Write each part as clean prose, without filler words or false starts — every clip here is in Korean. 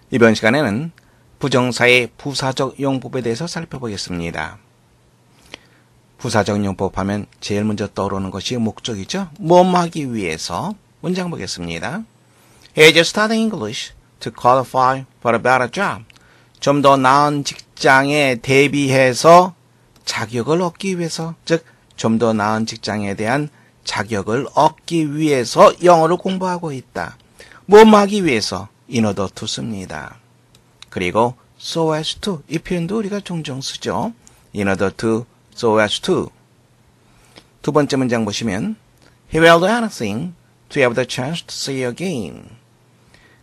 이번 시간에는 부정사의 부사적 용법에 대해서 살펴보겠습니다. 부사적 용법 하면 제일 먼저 떠오르는 것이 목적이죠. 뭐하기 위해서. 문장 보겠습니다. He is studying English to qualify for a better job. 좀 더 나은 직장에 대비해서 자격을 얻기 위해서, 즉 좀 더 나은 직장에 대한 자격을 얻기 위해서 영어를 공부하고 있다. 뭐하기 위해서 in order to 씁니다. 그리고 so as to, 이 표현도 우리가 종종 쓰죠. in order to, so as to. 두 번째 문장 보시면 He will do anything to have the chance to see you again.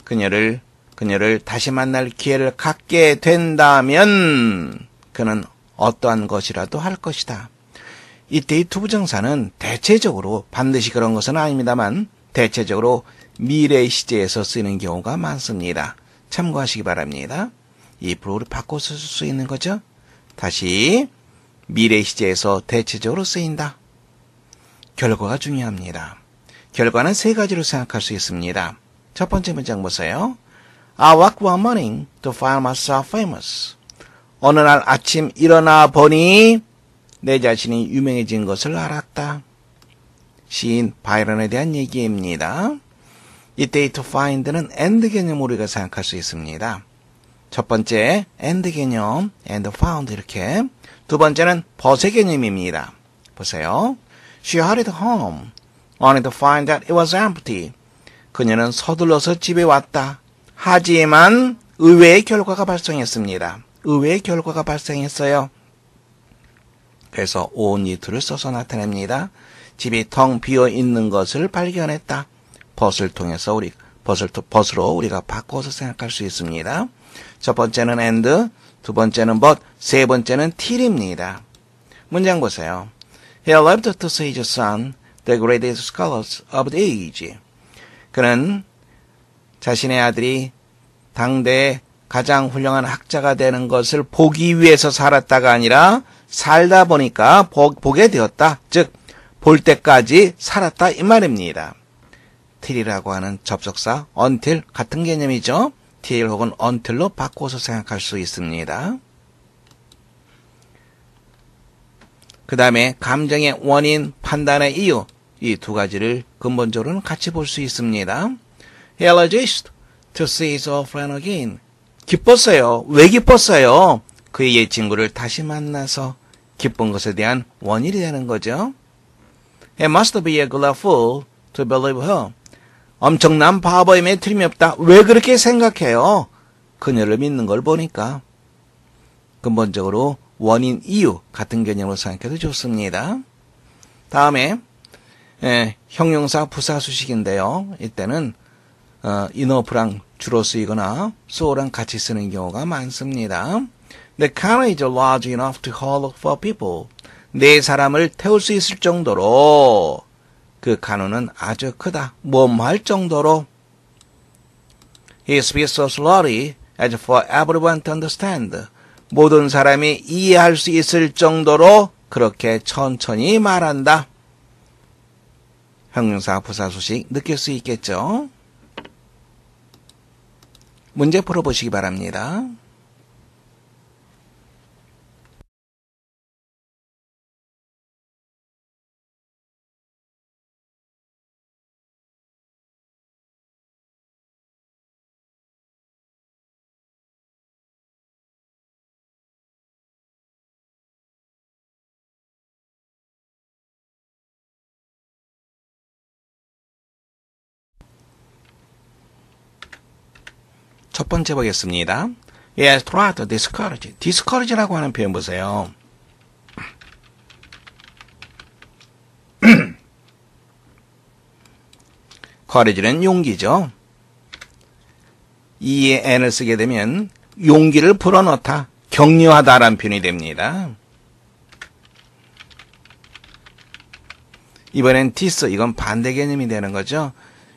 그녀를 다시 만날 기회를 갖게 된다면 그는 어떠한 것이라도 할 것이다. 이때 이 두 부정사는 대체적으로 반드시 그런 것은 아닙니다만 대체적으로 미래 시제에서 쓰이는 경우가 많습니다. 참고하시기 바랍니다. if를 바꿔 쓸 수 있는 거죠. 다시 미래 시제에서 대체적으로 쓰인다. 결과가 중요합니다. 결과는 세 가지로 생각할 수 있습니다. 첫 번째 문장 보세요. I woke one morning to find myself famous. 어느 날 아침 일어나 보니 내 자신이 유명해진 것을 알았다. 시인 바이런에 대한 얘기입니다. 이때 to find는 and 개념으로 우리가 생각할 수 있습니다. 첫 번째 and 개념, and found 이렇게. 두 번째는 벗의 개념입니다. 보세요. She hurried home, only to find that it was empty. 그녀는 서둘러서 집에 왔다. 하지만 의외의 결과가 발생했습니다. 의외의 결과가 발생했어요. 그래서 only를 써서 나타냅니다. 집이 텅 비어 있는 것을 발견했다. 벗을 통해서 벗으로 우리가 바꿔서 생각할 수 있습니다. 첫 번째는 and, 두 번째는 but, 세 번째는 till입니다. 문장 보세요. He lived to see his son, the greatest scholars of the age. 그는 자신의 아들이 당대의 가장 훌륭한 학자가 되는 것을 보기 위해서 살았다가 아니라 살다 보니까 보게 되었다. 즉, 볼 때까지 살았다 이 말입니다. till이라고 하는 접속사 until 같은 개념이죠. till 혹은 until로 바꿔서 생각할 수 있습니다. 그 다음에 감정의 원인, 판단의 이유, 이 두 가지를 근본적으로는 같이 볼 수 있습니다. He rejoiced to see his old friend again. 기뻤어요. 왜 기뻤어요? 그의 옛 친구를 다시 만나서 기쁜 것에 대한 원인이 되는 거죠. He must be a good fool to believe her. 엄청난 바보임에 틀림이 없다. 왜 그렇게 생각해요? 그녀를 믿는 걸 보니까. 근본적으로 원인, 이유 같은 개념으로 생각해도 좋습니다. 다음에 형용사 부사 수식인데요. 이때는 enough랑 주로 쓰이거나 so랑 같이 쓰는 경우가 많습니다. The car is large enough to hold 4 people. 4사람을 태울 수 있을 정도로 그 간호는 아주 크다. 뭐할 정도로. He speaks so slowly as for everyone to understand. 모든 사람이 이해할 수 있을 정도로 그렇게 천천히 말한다. 형용사 부사 수식 느낄 수 있겠죠? 문제 풀어보시기 바랍니다. 첫 번째 보겠습니다. He has tried to discourage. discourage라고 하는 표현 보세요. courage는 용기죠. 이에 n을 쓰게 되면 용기를 불어넣다, 격려하다라는 표현이 됩니다. 이번엔 dis, 이건 반대 개념이 되는 거죠.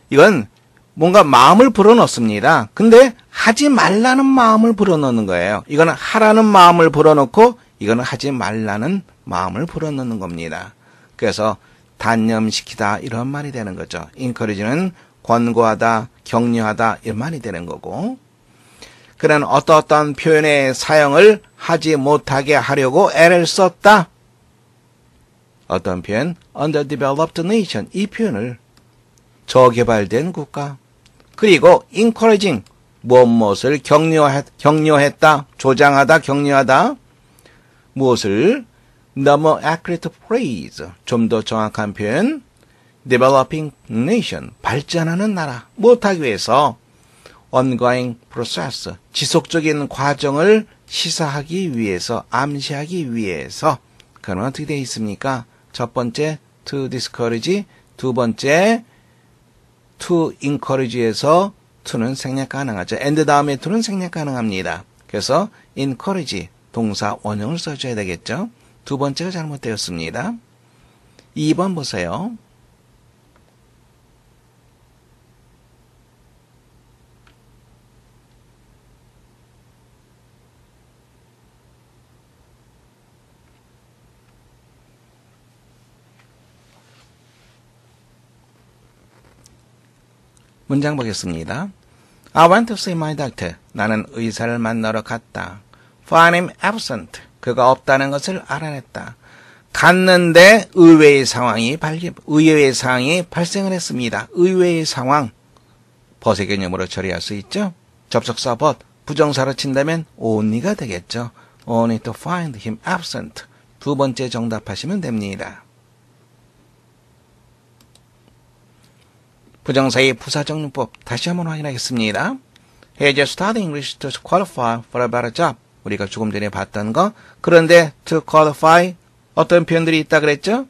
이건 뭔가 마음을 불어넣습니다. 근데 하지 말라는 마음을 불어넣는 거예요. 이거는 하라는 마음을 불어넣고 이거는 하지 말라는 마음을 불어넣는 겁니다. 그래서 단념시키다 이런 말이 되는 거죠. encourage는 권고하다, 격려하다 이런 말이 되는 거고 그는 어떠어떤 표현의 사용을 하지 못하게 하려고 애를 썼다. 어떤 표현? Underdeveloped nation. 이 표현을 저개발된 국가. 그리고 encouraging. 무엇을 격려했다. 조장하다. 격려하다. 무엇을? 너무 accurate phrase. 좀 더 정확한 표현. developing nation. 발전하는 나라. 못하기 위해서 ongoing process. 지속적인 과정을 시사하기 위해서, 암시하기 위해서. 그건 어떻게 되어 있습니까? 첫 번째, to discourage. 두 번째, to encourage에서 to는 생략 가능하죠. and 다음에 to는 생략 가능합니다. 그래서 encourage, 동사 원형을 써줘야 되겠죠. 두 번째가 잘못되었습니다. 2번 보세요. 문장 보겠습니다. I went to see my doctor. 나는 의사를 만나러 갔다. Find him absent. 그가 없다는 것을 알아냈다. 갔는데 의외의 상황이 발생을 했습니다. 의외의 상황. 벗의 개념으로 처리할 수 있죠. 접속사 but, 부정사로 친다면 only가 되겠죠. Only to find him absent. 두 번째 정답하시면 됩니다. 부정사의 부사적 용법 다시 한번 확인하겠습니다. He just studied English to qualify for a better job. 우리가 조금 전에 봤던 거. 그런데 to qualify 어떤 표현들이 있다 그랬죠?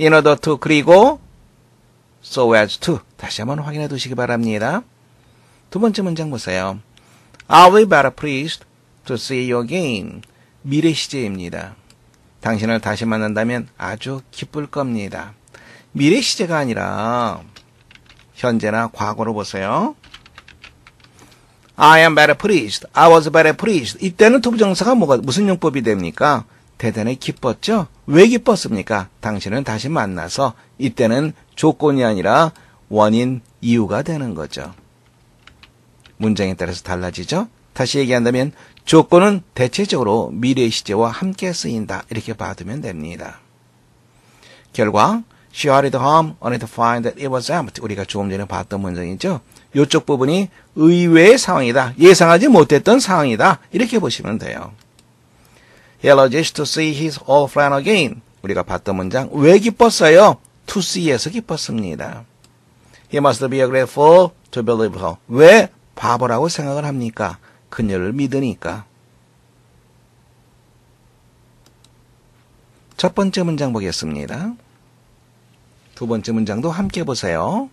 In order to 그리고 so as to 다시 한번 확인해 두시기 바랍니다. 두 번째 문장 보세요. Are we better pleased to see you again? 미래 시제입니다. 당신을 다시 만난다면 아주 기쁠 겁니다. 미래 시제가 아니라 현재나 과거로 보세요. I am better pleased. I was better pleased. 이때는 투부정사가 무슨 용법이 됩니까? 대단히 기뻤죠? 왜 기뻤습니까? 당신은 다시 만나서 이때는 조건이 아니라 원인, 이유가 되는 거죠. 문장에 따라서 달라지죠? 다시 얘기한다면 조건은 대체적으로 미래 시제와 함께 쓰인다. 이렇게 봐두면 됩니다. 결과 She hurried home only to find that it was empty. 우리가 조금 전에 봤던 문장이죠. 이쪽 부분이 의외의 상황이다. 예상하지 못했던 상황이다. 이렇게 보시면 돼요. He alleged to see his old friend again. 우리가 봤던 문장. 왜 기뻤어요? To see에서 기뻤습니다. He must be a great fool to believe her. 왜 바보라고 생각을 합니까? 그녀를 믿으니까. 첫 번째 문장 보겠습니다. 두 번째 문장도 함께 보세요.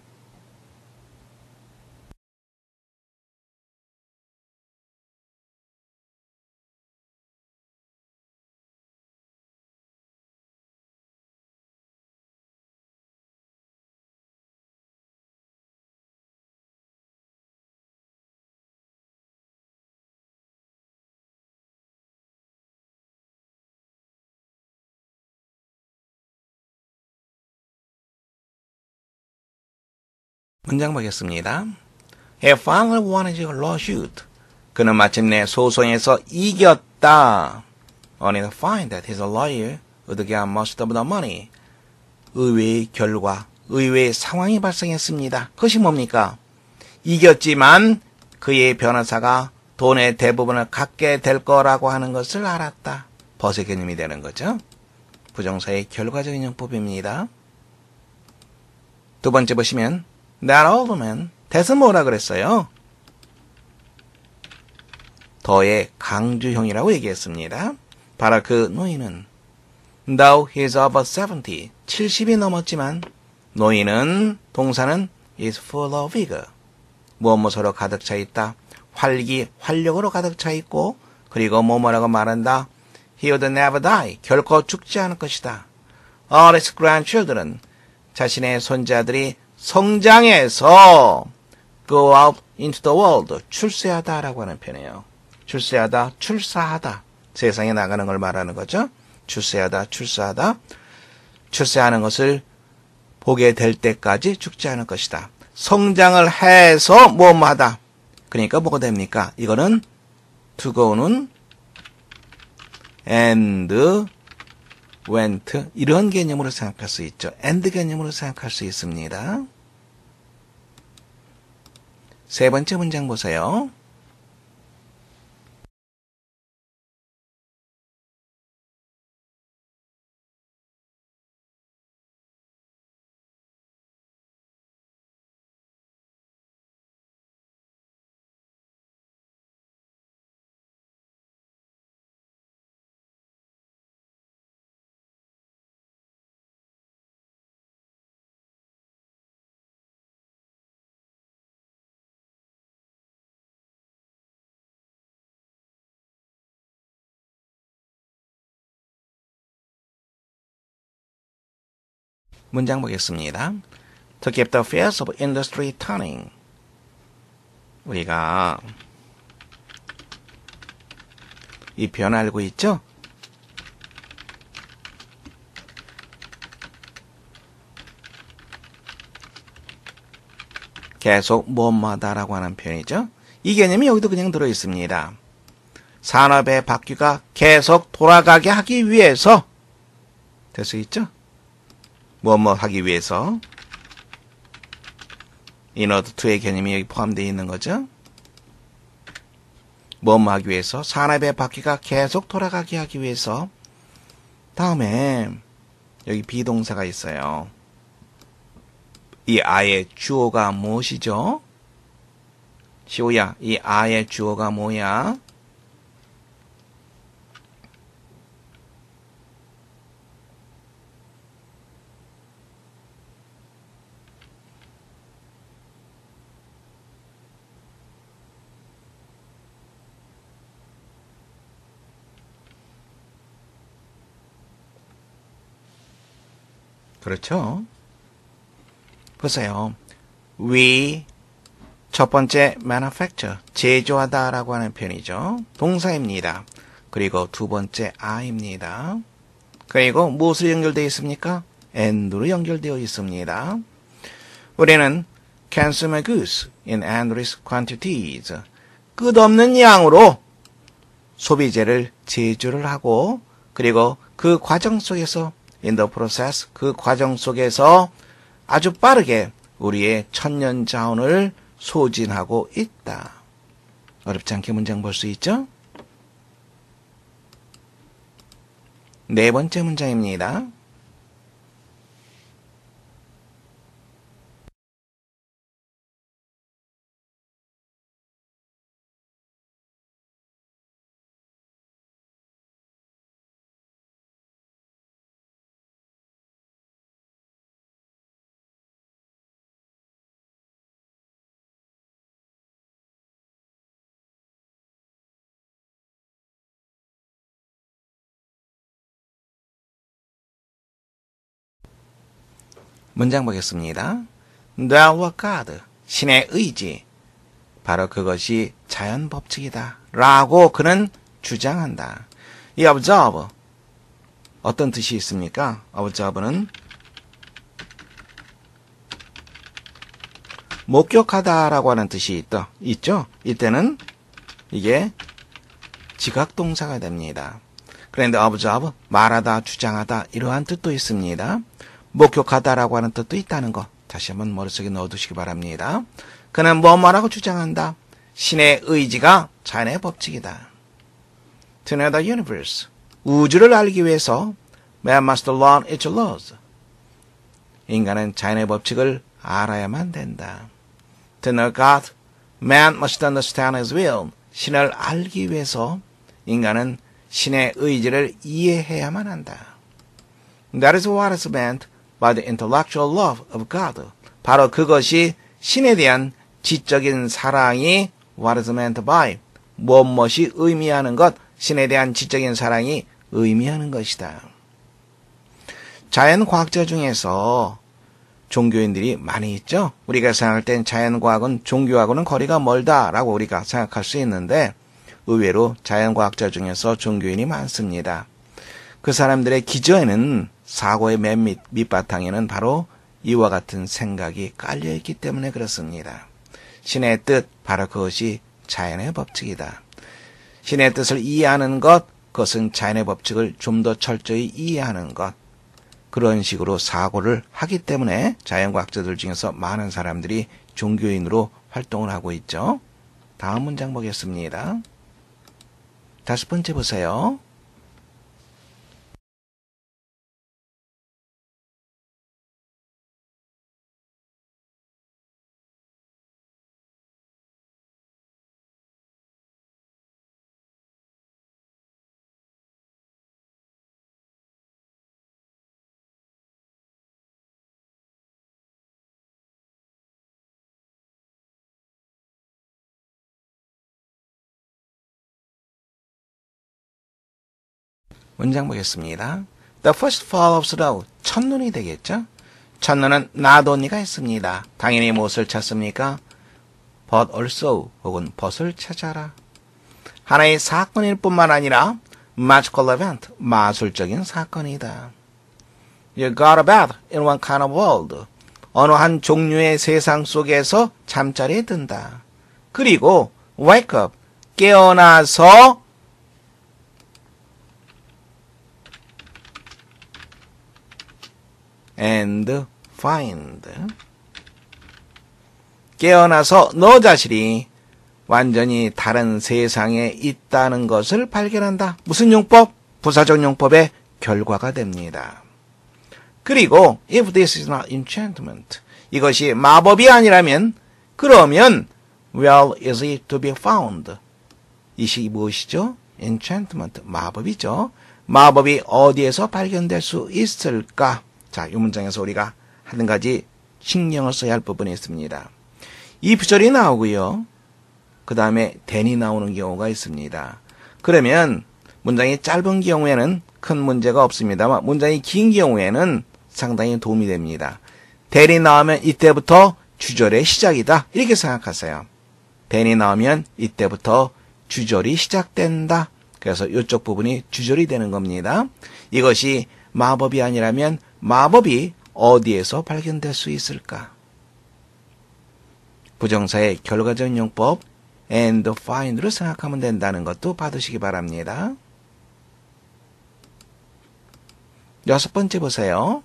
문장 보겠습니다. He finally won his lawsuit. 그는 마침내 소송에서 이겼다. Only to find that his lawyer would get most of the money. 의외의 결과, 의외의 상황이 발생했습니다. 그것이 뭡니까? 이겼지만 그의 변호사가 돈의 대부분을 갖게 될 거라고 하는 것을 알았다. 벗의 개념이 되는 거죠. 부정사의 결과적인 용법입니다. 두 번째 보시면 That old man. that은 뭐라 그랬어요? 더의 강조형이라고 얘기했습니다. 바로 그 노인은 Though he's over 70. 70이 넘었지만 노인은 동사는 is full of vigor. 무엇무엇으로 가득 차 있다. 활력으로 가득 차 있고 그리고 뭐라고 말한다. He would never die. 결코 죽지 않을 것이다. All his grandchildren. 자신의 손자들이 성장해서 go out into the world. 출세하다라고 하는 표현이에요. 출세하다, 출사하다. 세상에 나가는 걸 말하는 거죠. 출세하다, 출사하다. 출세하는 것을 보게 될 때까지 죽지 않을 것이다. 성장을 해서 뭐하다. 그러니까 뭐가 됩니까? 이거는 to go는 and went 이런 개념으로 생각할 수 있죠. and 개념으로 생각할 수 있습니다. 세 번째 문장 보세요. 문장 보겠습니다. To keep the affairs of industry turning. 우리가 이 표현 알고 있죠? 계속 뭐뭐하다라고 하는 표현이죠. 이 개념이 여기도 그냥 들어있습니다. 산업의 바퀴가 계속 돌아가게 하기 위해서 될 수 있죠? 뭐뭐 하기 위해서 in order to의 개념이 여기 포함되어 있는 거죠. 뭐뭐 하기 위해서 산업의 바퀴가 계속 돌아가게 하기 위해서 다음에 여기 비동사가 있어요. 이 아의 주어가 무엇이죠? 시오야, 이 아의 주어가 뭐야? 그렇죠? 보세요. We 첫 번째 manufacture 제조하다라고 하는 표현이죠. 동사입니다. 그리고 두 번째 I입니다. 그리고 무엇으로 연결되어 있습니까? and로 연결되어 있습니다. 우리는 consumer goods in endless quantities 끝없는 양으로 소비재를 제조를 하고 그리고 그 과정 속에서 in the process 그 과정 속에서 아주 빠르게 우리의 천년 자원을 소진하고 있다. 어렵지 않게 문장 볼 수 있죠? 네 번째 문장입니다. 문장 보겠습니다. There was God, 신의 의지. 바로 그것이 자연 법칙이다. 라고 그는 주장한다. 이 observe, 어떤 뜻이 있습니까? observe는 목격하다라고 하는 뜻이 있죠? 이때는 이게 지각동사가 됩니다. 그런데 observe, 말하다, 주장하다 이러한 뜻도 있습니다. 목격하다라고 하는 뜻도 있다는 거 다시 한번 머릿속에 넣어두시기 바랍니다. 그는 뭐라고 주장한다? 신의 의지가 자연의 법칙이다. To know the universe, 우주를 알기 위해서 man must learn its laws. 인간은 자연의 법칙을 알아야만 된다. To know God, man must understand his will. 신을 알기 위해서 인간은 신의 의지를 이해해야만 한다. That is what is meant by the intellectual love of God. 바로 그것이 신에 대한 지적인 사랑이 what is meant by 무엇이 의미하는 것, 신에 대한 지적인 사랑이 의미하는 것이다. 자연과학자 중에서 종교인들이 많이 있죠. 우리가 생각할 땐 자연과학은 종교하고는 거리가 멀다라고 우리가 생각할 수 있는데 의외로 자연과학자 중에서 종교인이 많습니다. 그 사람들의 기저에는 사고의 맨 밑바탕에는 바로 이와 같은 생각이 깔려있기 때문에 그렇습니다. 신의 뜻, 바로 그것이 자연의 법칙이다. 신의 뜻을 이해하는 것, 그것은 자연의 법칙을 좀 더 철저히 이해하는 것. 그런 식으로 사고를 하기 때문에 자연과학자들 중에서 많은 사람들이 종교인으로 활동을 하고 있죠. 다음 문장 보겠습니다. 5번째 보세요. 문장 보겠습니다. The first fall of snow. 첫눈이 되겠죠? 첫눈은 나도 언니가 했습니다. 당연히 무엇을 찾습니까? But also 혹은 but을 찾아라. 하나의 사건일 뿐만 아니라 magical event, 마술적인 사건이다. You got a bed in one kind of world. 어느 한 종류의 세상 속에서 잠자리에 든다. 그리고 wake up, 깨어나서 and find. 깨어나서 너 자신이 완전히 다른 세상에 있다는 것을 발견한다. 무슨 용법? 부사적 용법의 결과가 됩니다. 그리고 if this is not enchantment, 이것이 마법이 아니라면 그러면 where is it to be found? 이것이 무엇이죠? enchantment, 마법이죠. 마법이 어디에서 발견될 수 있을까? 자, 이 문장에서 우리가 한 가지 신경을 써야 할 부분이 있습니다. if절이 나오고요. 그 다음에 then이 나오는 경우가 있습니다. 그러면 문장이 짧은 경우에는 큰 문제가 없습니다만 문장이 긴 경우에는 상당히 도움이 됩니다. then이 나오면 이때부터 주절의 시작이다. 이렇게 생각하세요. then이 나오면 이때부터 주절이 시작된다. 그래서 이쪽 부분이 주절이 되는 겁니다. 이것이 마법이 아니라면 마법이 어디에서 발견될 수 있을까? 부정사의 결과적 용법 and find로 생각하면 된다는 것도 받으시기 바랍니다. 6번째 보세요.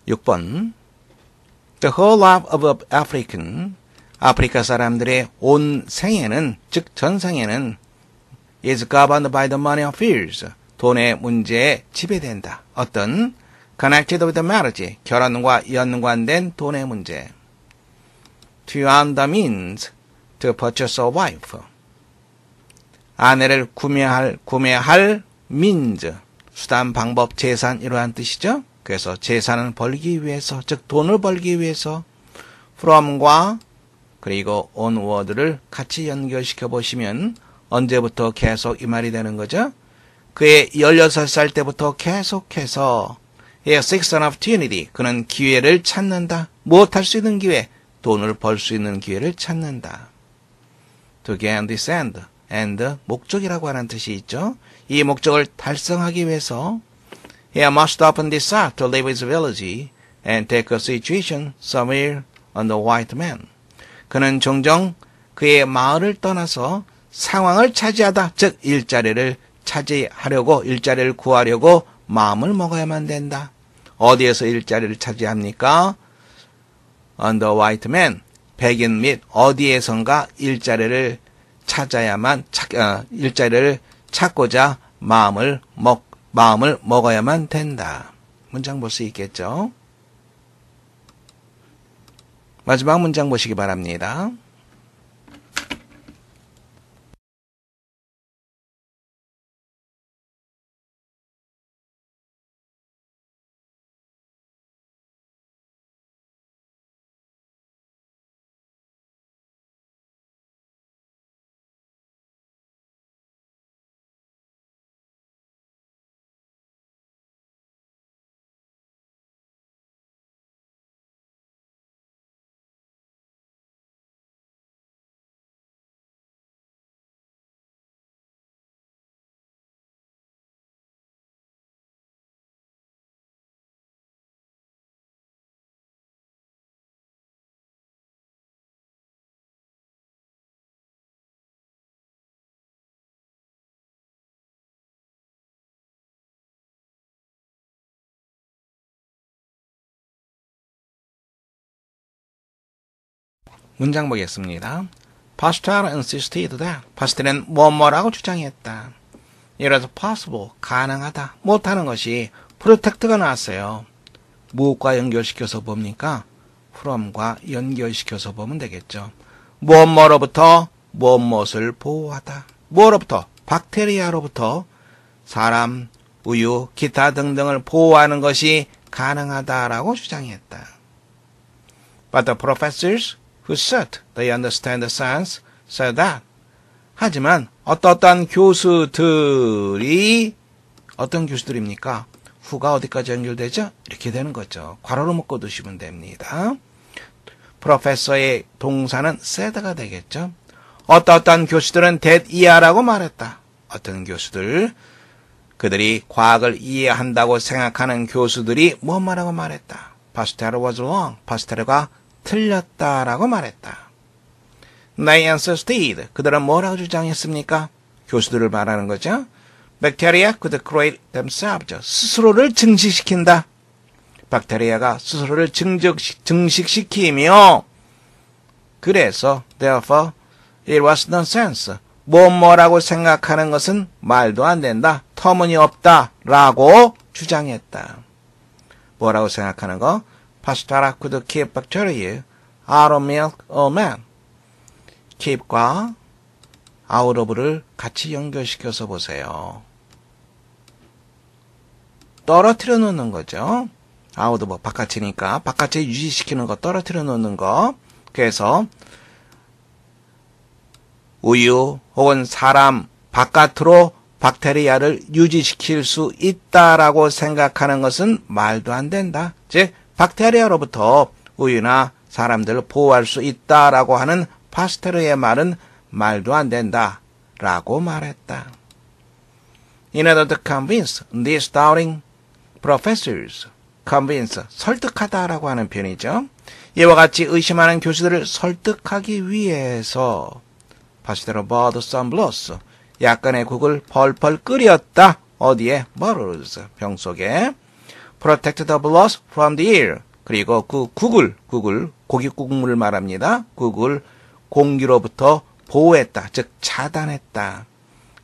육 번 The whole life of African, 아프리카 사람들의 온 생애는, 즉 전생에는 is governed by the money affairs, 돈의 문제에 지배된다. 어떤 connected with marriage, 결혼과 연관된 돈의 문제. To earn the means to purchase a wife, 아내를 구매할 means, 수단, 방법, 재산 이러한 뜻이죠. 그래서 재산을 벌기 위해서, 즉 돈을 벌기 위해서 from과 그리고 onward를 같이 연결시켜 보시면 언제부터 계속 이 말이 되는 거죠? 그의 16살 때부터 계속해서 he seeks an opportunity, 그는 기회를 찾는다. 무엇 할 수 있는 기회? 돈을 벌 수 있는 기회를 찾는다. To gain this end, and 목적이라고 하는 뜻이 있죠. 이 목적을 달성하기 위해서 he must often decide to leave his village and take a situation somewhere on the white man. 그는 종종 그의 마을을 떠나서 상황을 차지하다, 즉 일자리를 구하려고 마음을 먹어야만 된다. 어디에서 일자리를 차지합니까? On the white man, 백인 및 어디에선가 일자리를 찾고자 마음을 먹어야만 된다. 문장 볼 수 있겠죠? 마지막 문장 보시기 바랍니다. 문장 보겠습니다. Pastel insisted that. 파스텔은 뭐뭐라고 주장했다. 예를 들어서 possible, 가능하다, 못하는 것이 protect가 나왔어요. 무엇과 연결시켜서 봅니까? from과 연결시켜서 보면 되겠죠. 뭐뭐로부터 무엇을 보호하다. 뭐로부터? 박테리아로부터 사람, 우유, 기타 등등을 보호하는 것이 가능하다라고 주장했다. But the professors who said they understand the science said that. 하지만 어떤 교수들이 어떤 교수들입니까? who가 어디까지 연결되죠? 이렇게 되는 거죠. 괄호로 묶어두시면 됩니다. 프로페서의 동사는 said가 되겠죠. 어떤 교수들은 that 이해하라고 말했다. 어떤 교수들, 그들이 과학을 이해한다고 생각하는 교수들이 뭐 말하고 말했다. 파스텔 was wrong. 파스텔가 틀렸다라고 말했다. They insisted. 그들은 뭐라고 주장했습니까? 교수들을 말하는 거죠. Bacteria could create themselves. 스스로를 증식시킨다. 박테리아가 스스로를 증식시키며 그래서 therefore it was nonsense. 뭐라고 생각하는 것은 말도 안 된다. 터무니없다. 라고 주장했다. 뭐라고 생각하는 거? Pastera could keep bacteria out of milk or man. keep과 out of를 같이 연결시켜서 보세요. 떨어뜨려 놓는 거죠. out of 바깥이니까 바깥에 유지시키는 거, 떨어뜨려 놓는 거. 그래서 우유 혹은 사람 바깥으로 박테리아를 유지시킬 수 있다라고 생각하는 것은 말도 안 된다. 즉 박테리아로부터 우유나 사람들을 보호할 수 있다라고 하는 파스텔의 말은 말도 안 된다라고 말했다. In order to convince these doubting professors, convince, 설득하다라고 하는 표현이죠. 이와 같이 의심하는 교수들을 설득하기 위해서 파스텔은 bought some blows. 약간의 국을 펄펄 끓였다. 어디에? bottles. 병 속에. Protect the blood from the air. 그리고 그 국을, 고기 국물을 말합니다. 국을 공기로부터 보호했다. 즉 차단했다.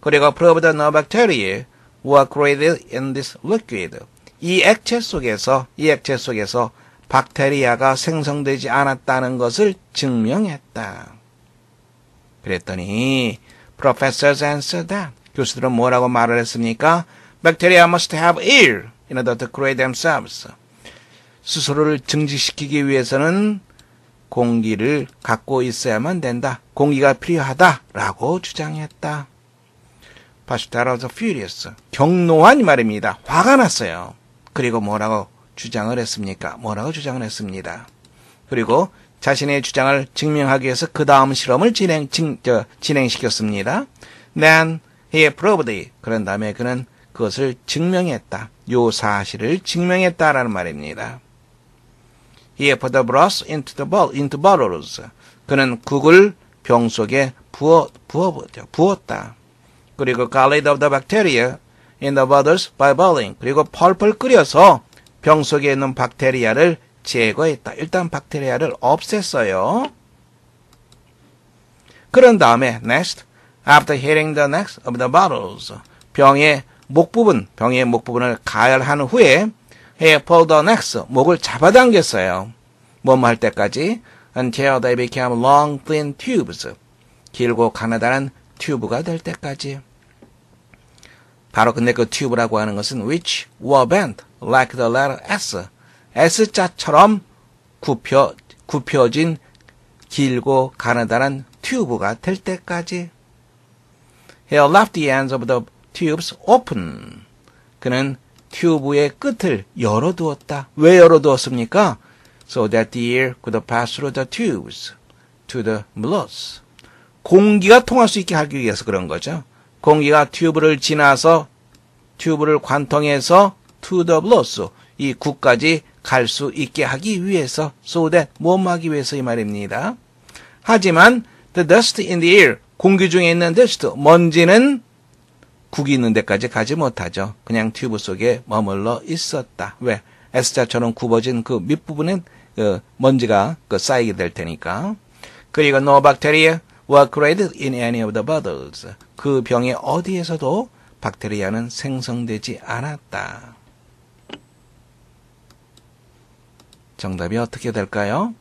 그리고 proved no bacteria were created in this liquid. 이 액체 속에서 박테리아가 생성되지 않았다는 것을 증명했다. 그랬더니 professors answered that. 교수들은 뭐라고 말을 했습니까? Bacteria must have air in order to create themselves. 스스로를 증식시키기 위해서는 공기를 갖고 있어야만 된다. 공기가 필요하다라고 주장했다. Pasteur was furious. 경노한 말입니다. 화가 났어요. 그리고 뭐라고 주장을 했습니까? 뭐라고 주장을 했습니다. 그리고 자신의 주장을 증명하기 위해서 그 다음 실험을 진행시켰습니다. Then he proved it. 그런 다음에 그는 그것을 증명했다. 요 사실을 증명했다라는 말입니다. He put the broth into bottles. 그는 국을 병 속에 부었다. 그리고 got rid of the bacteria in the bottles by boiling. 그리고 펄펄 끓여서 병 속에 있는 박테리아를 제거했다. 일단 박테리아를 없앴어요. 그런 다음에 next, after hitting the necks of the bottles, 병의 목부분을 가열한 후에 he pulled the necks, 목을 잡아당겼어요. 뭐뭐 할 때까지 until they became long, thin tubes, 길고 가느다란 튜브가 될 때까지. 바로 근데 그 튜브라고 하는 것은 which were bent like the letter S, S자처럼 굽혀진 길고 가느다란 튜브가 될 때까지. He left the ends of the tubes open. 그는 튜브의 끝을 열어두었다. 왜 열어두었습니까? So that the air could pass through the tubes to the blood. 공기가 통할 수 있게 하기 위해서 그런 거죠. 공기가 튜브를 지나서 튜브를 관통해서 to the blood, 이 국까지 갈 수 있게 하기 위해서, so that, 뭐뭐 하기 위해서 이 말입니다. 하지만 the dust in the air, 공기 중에 있는 dust, 먼지는 국이 있는 데까지 가지 못하죠. 그냥 튜브 속에 머물러 있었다. 왜? S자처럼 굽어진 그 밑부분엔 먼지가 쌓이게 될 테니까. 그리고 no bacteria were created in any of the bottles. 그 병의 어디에서도 박테리아는 생성되지 않았다. 정답이 어떻게 될까요?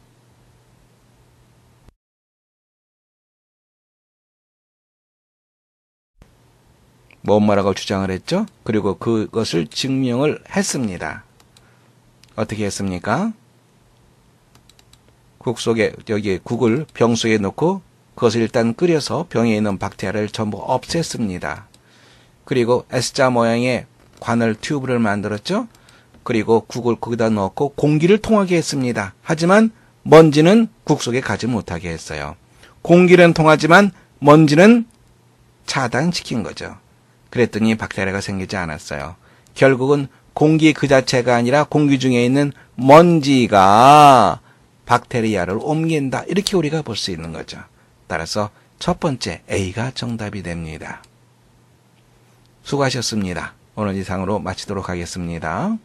뭐라고 주장을 했죠? 그리고 그것을 증명을 했습니다. 어떻게 했습니까? 국 속에 여기 국을 병 속에 넣고 그것을 일단 끓여서 병에 있는 박테리아를 전부 없앴습니다. 그리고 S자 모양의 관을 튜브를 만들었죠. 그리고 국을 거기다 넣고 공기를 통하게 했습니다. 하지만 먼지는 국 속에 가지 못하게 했어요. 공기는 통하지만 먼지는 차단시킨 거죠. 그랬더니 박테리아가 생기지 않았어요. 결국은 공기 그 자체가 아니라 공기 중에 있는 먼지가 박테리아를 옮긴다. 이렇게 우리가 볼 수 있는 거죠. 따라서 첫 번째 A가 정답이 됩니다. 수고하셨습니다. 오늘 이상으로 마치도록 하겠습니다.